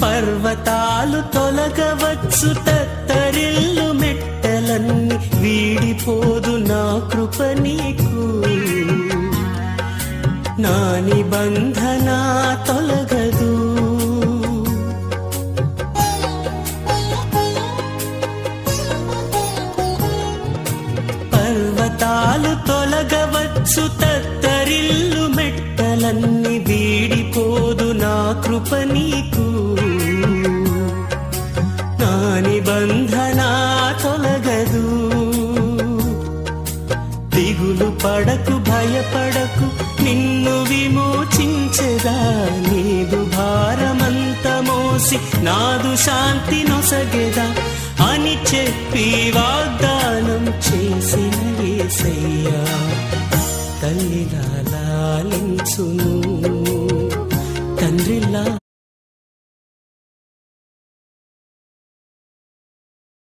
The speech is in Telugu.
పర్వతాలు తొలగవచ్చు, తత్తరిల్లు మెట్టలన్నీ వీడిపోదు నా కృప నీకు. నా నిబంధన తొలగదు. పర్వతాలు తొలగవచ్చు, తత్తరిల్లు మెట్టలన్నీ వీడిపోదు నా కృప నీకు. నా నిబంధన తొలగదు. దిగులు పడకు, భయపడకు, నిన్ను విమోచించెదా. నీదు భారమంత మోసి నాదు శాంతి నొసగెదా అని చెప్పి వాగ్దానం చేసిన యేసయ్యా తల్లిలా లాలించును, తండ్రిలా